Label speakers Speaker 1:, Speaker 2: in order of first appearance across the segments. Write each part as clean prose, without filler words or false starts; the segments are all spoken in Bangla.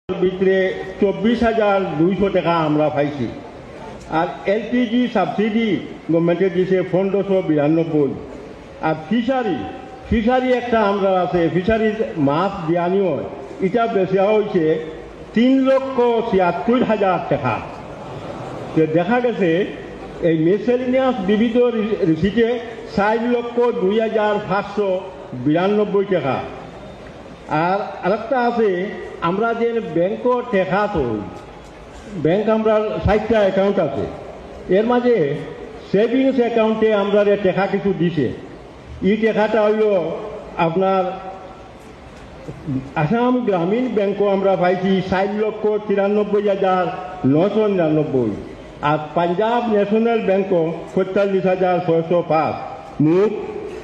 Speaker 1: ভিতরে 24,200 টাকা আমরা পাইছি। আর এলপিজি সাবসিডি গভর্নমেন্টে দিয়েছে 1592। আর ফিশারি একটা আমরা আছে, ফিশারি মাছ দিয়ানি হয়, এটা বেচা হয়েছে 3,76,000 টাকা। দেখা গেছে এই মেসেলিনিয়াস বিবিধ রিসিটে 4,02,592 টাকা। আর আরেকটা আছে, আমরা যে ব্যাংকর টেকা তো ব্যাংক আমরা 60টা অ্যাকাউন্ট আছে, এর মাঝে সেভিংস অ্যাকাউন্টে আমরা টেকা কিছু দিছে। এই টেকাটা হইল আপনার আসাম গ্রামীণ ব্যাংকও আমরা পাইছি 4,93,999। আর পাঞ্জাব ন্যাশনাল ব্যাংকও 47,605। মোট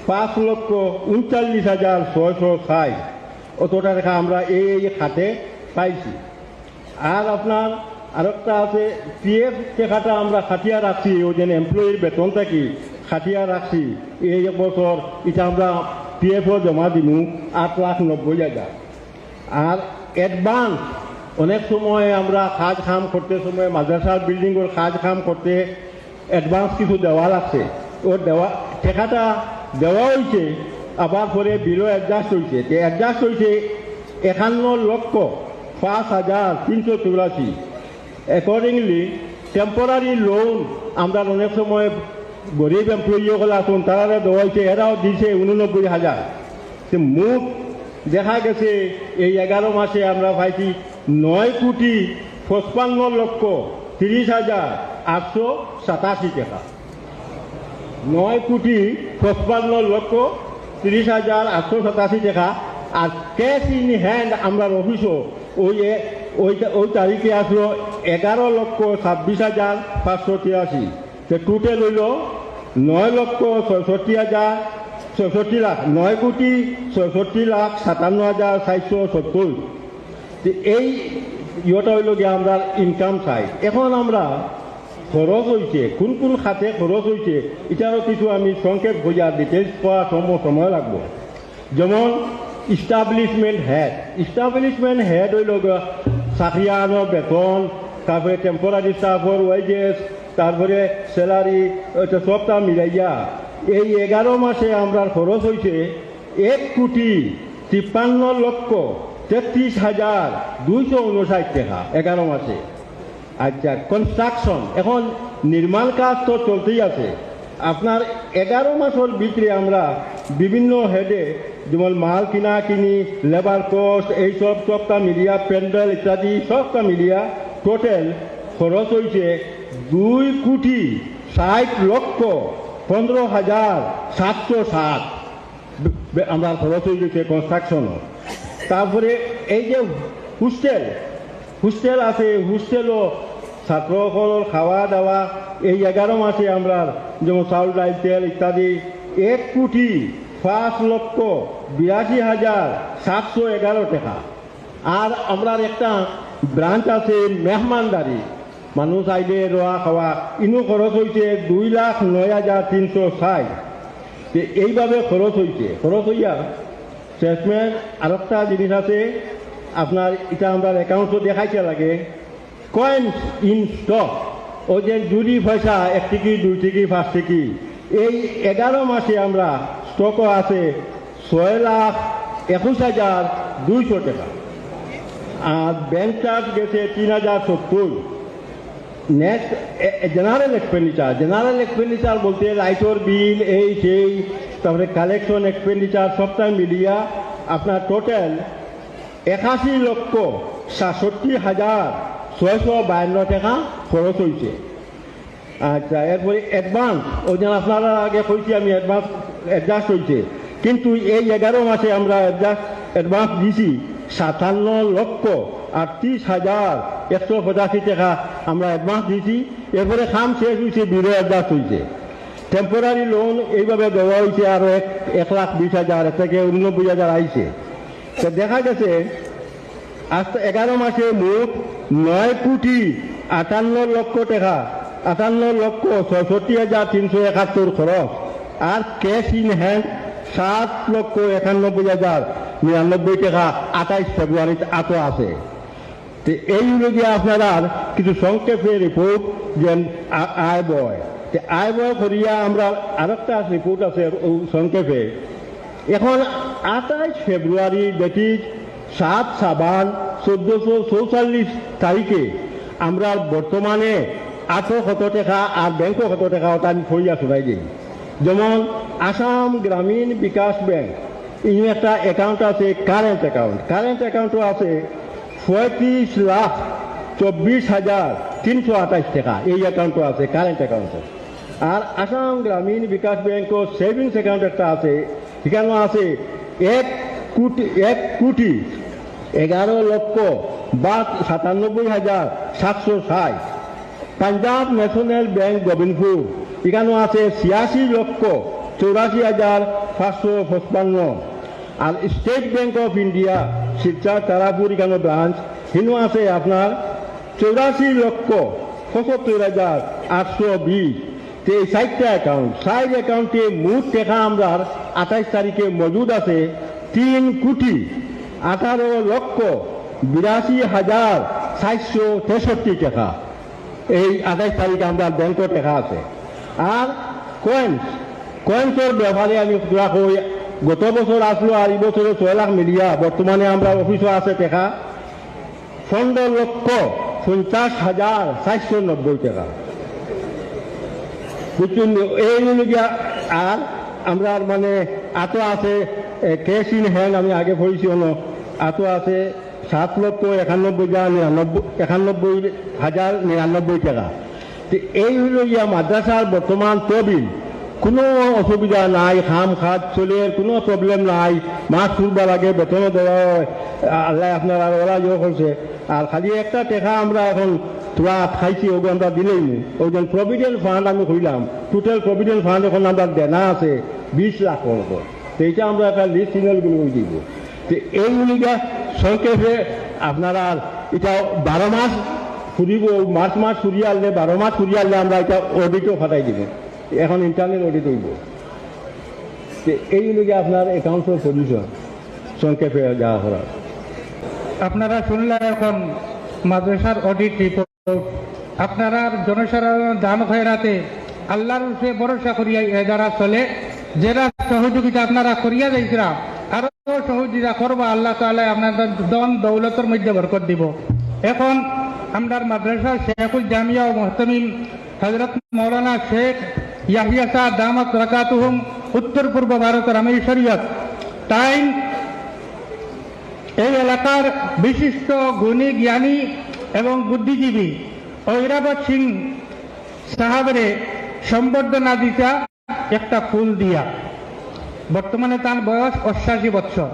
Speaker 1: 5,39,660। অতটা টাকা আমরা এই খাতে পাইছি। আর আপনার আরেকটা আছে পিএফ টাকাটা আমরা খাটিয়া রাখছি, ওই যে এমপ্লয়ির বেতন থাকি খাটিয়া রাখছি। এই বছর এটা আমরা পিএফও জমা দিমু 8,90,000। আর অ্যাডভান্স অনেক সময় আমরা কাজ কাম করতে সময় মাদ্রাসার বিল্ডিংয়ের কাজ কাম করতে অ্যাডভান্স কিছু দেওয়া লাগছে। ওর টাকাটা দেওয়া হয়েছে, আবার পরে বিলও অ্যাডজাস্ট হয়েছে। অ্যাডজাস্ট হয়েছে 51,05,384। অ্যাকর্ডিংলি টেম্পোরারি লোন আমরা অনেক সময় গরিব এমপ্লয়িগুলো আসুন তারা দেওয়া হয়েছে, এরাও দিছে 89,000। মুখ দেখা গেছে এই 11 মাসে আমরা পাইছি 9,55,30,887 টাকা। 9,55,30,887 টাকা। আর ক্যাশ ইন হ্যান্ড আমরা অফিসও ওই তারিখে আসলো 11,26,583। টোটাল হইল 9,65,57,470। এই ইয়েটা হইল গিয়ে আমরা ইনকাম সাইড। এখন আমরা খরচ হয়েছে কোন কোন খাতে খরচ হয়েছে এটারও কিছু আমি সংক্ষেপ বোঝার ডিটেলস পাওয়া সময় লাগবো। যেমন ইস্টাবলিশমেন্ট হেড হইল চাকরিয়ানোর বেতন, তারপরে টেম্পোরারি স্টাফর ওয়েজেস, তারপরে স্যালারি, সবটা মিলাইয়া এই 11 মাসে আমরা খরচ হয়েছে 1,53,33,259 টাকা 11 মাসে। আচ্ছা, কনস্ট্রাকশন এখন নির্মাণ কাজ তো চলতেই আছে। আপনার 11 মাসের ভিতরে আমরা বিভিন্ন হেডে যেমন মাল কিনা কিনি, লেবার কস্ট, এইসব সবটা মিলিয়া, প্যান্ডেল ইত্যাদি সবটা মিলিয়া টোটাল খরচ হয়েছে 2,60,15,760 আমরা খরচ হয়ে গেছে কনস্ট্রাকশনও। তারপরে এই যে হোস্টেল আছে, হোস্টেলও ছাত্রসকলের খাওয়া দাওয়া এই 11 মাসে আমরা যেমন চাউল ডাল তেল ইত্যাদি 1,82,82,711 টাকা। আর আমরা একটা ব্রাঞ্চ আছে মেহমানদারি, মানুষ আইলে রোয়া খাওয়া, ইনু খরচ হয়েছে 2,09,360। এইভাবে খরচ হইয়া স্টেটমেন্ট আরেকটা জিনিস আছে আপনার, এটা আমরা অ্যাকাউন্টও দেখাইতে লাগে। কয়েন্স ইন স্টক, ও যে জুরি পয়সা 1 টিকি 2 টিকি 5 টিকি, এই 11 মাসে আমরা স্টকও আছে 6,21,200 টাকা। আর ব্যাংক চার্জ গেছে 3,070। নেক্সট জেনারেল এক্সপেন্ডিচার বলতে লাইটর বিল এই সেই, তারপরে কালেকশন এক্সপেন্ডিচার সবটা মিলিয়া আপনার টোটাল 81,67,652 টাকা খরচ হয়েছে। আচ্ছা, এরপরে অ্যাডভান্স ওই জন্য আপনারা আগে কইছি আমি অ্যাডভান্স অ্যাডজাস্ট হয়েছে, কিন্তু এই 11 মাসে আমরা অ্যাডভান্স দিছি 57,38,185 টাকা আমরা অ্যাডভান্স দিছি। এরপরে খাম শেষ হয়েছে, বিরো অ্যাডজাস্ট হয়েছে। টেম্পোরারি লোন এইভাবে দেওয়া হয়েছে আরো 1,20,000 থেকে 89,000 আইছে। তো দেখা গেছে আজ 11 মাসে মোট 9,58,00,000 টাকা, 58,66,371 খরচ। আর ক্যাশ ইন হ্যান্ড 7,91,099 টাকা 28 ফেব্রুয়ারিতে আছে। তো এই অনুযায়ী আপনারা কিছু সংক্ষেপে রিপোর্ট যে আয় ব্যয় আয় ব্যয় করিয়া আমরা আরেকটা রিপোর্ট আছে সংক্ষেপে। এখন 28 ফেব্রুয়ারি যেটি 7 সাবান 1444 তারিখে আমরা বর্তমানে 800 টাকা আর ব্যাংকও কত টাকা ওটা আমি ফরিয়া শোনাই দিই। যেমন আসাম গ্রামীণ বিকাশ ব্যাংক এই একটা অ্যাকাউন্ট আছে, কারেন্ট অ্যাকাউন্টও আছে 35,24,328 টাকা, এই অ্যাকাউন্টও আছে কারেন্ট অ্যাকাউন্টে। আর আসাম গ্রামীণ বিকাশ ব্যাংকও সেভিংস অ্যাকাউন্ট একটা আছে, সেখানেও আছে 1,11,97,760। পাঞ্জাব ন্যাশনাল ব্যাংক গোবিন্দপুর এখানেও আছে 86,84,555। আর State Bank of India Silchar Tarapur এখানে ব্রাঞ্চ হিনো আছে আপনার 84,75,820। এই 4টা অ্যাকাউন্ট, 4 অ্যাকাউন্টে মোট টাকা আমরা 28 তারিখে মজুদ আছে 3,18,82,463 টাকা। এই 28 তারিখে আমরা ব্যাংকের টাকা আছে। আর কয়েন্সের ব্যাপারে আমি গত বছর আসলো আর এই বছরে 6 লাখ মিলিয়া বর্তমানে আমরা অফিসে আছে টাকা 15,50,490 টাকা বুঝছেন। এই অনুযায়ী আর আমরা মানে আতো আছে ক্যাশ ইন হ্যান্ড, আমি আগে পড়েছি আতো আছে 7,91,099 টাকা। এই হইল ইয়া মাদ্রাসার বর্তমান তহবিল, কোনো অসুবিধা নাই, খাম খাত চলে, কোনো প্রবলেম নাই। মাছ তুলবা লাগে, বেতনও দেওয়া হয়, আল্লাহ আপনার আর ওরা ইয়ে করছে। আর খালি একটা টাকা আমরা এখন তোরা খাইছি, ওগুলো আমরা দিলেই নি। ওই জন্য প্রভিডেন্ট ফান্ড আমি কইলাম, টোটাল প্রভিডেন্ট ফান্ড এখন আমরা দেনা আছে 20 লাখ মতো। তো এইটা আমরা একটা লিস্ট সিগন্যালগুলো দিব। তো এইগুলিকে সংক্ষেপে আপনারা এটা 12 মাস ফুরিব, মার্চ মাস ফুরিয়ে আনলে 12 মাস ফুরিয়ে আনলে আমরা এটা অডিটও ফাটাই দিব। এখন ইন্টারনেট অডিট হইব। এইগুলিকে আপনার অ্যাকাউন্টসের পজিশন সংক্ষেপে যাওয়া করার।
Speaker 2: আপনারা শুনলেন এখন মাদ্রাসার অডিট রিপোর্ট। আপনারা জনসাধারণ দান খয়রাতে আল্লাহর উপরে ভরসা করিয়া যারা চলে, যারা সহযোগিতা আপনারা করিয়া যাইছিলা, আরো সহযোগিতা করবা, আল্লাহ তাআলা আপনাদের দন দৌলতের মধ্যে বরকত দিব। এখন আমরা মাদ্রাসা শেখুল জামিয়া ও মুহতামিম হযরত মৌলানা শেখ ইয়াহিয়া শাহ দামাত বরকাতুহুম উত্তর পূর্ব ভারতের আমির শরীয়ত টাইম এই এলাকার বিশিষ্ট গুণী জ্ঞানী এবং বুদ্ধিজীবী ঐরাবত সিং সাহাবরে সম্বর্ধনা দিতা একটা ফুল দিয়া। বর্তমানে তার বয়স 88 বছর।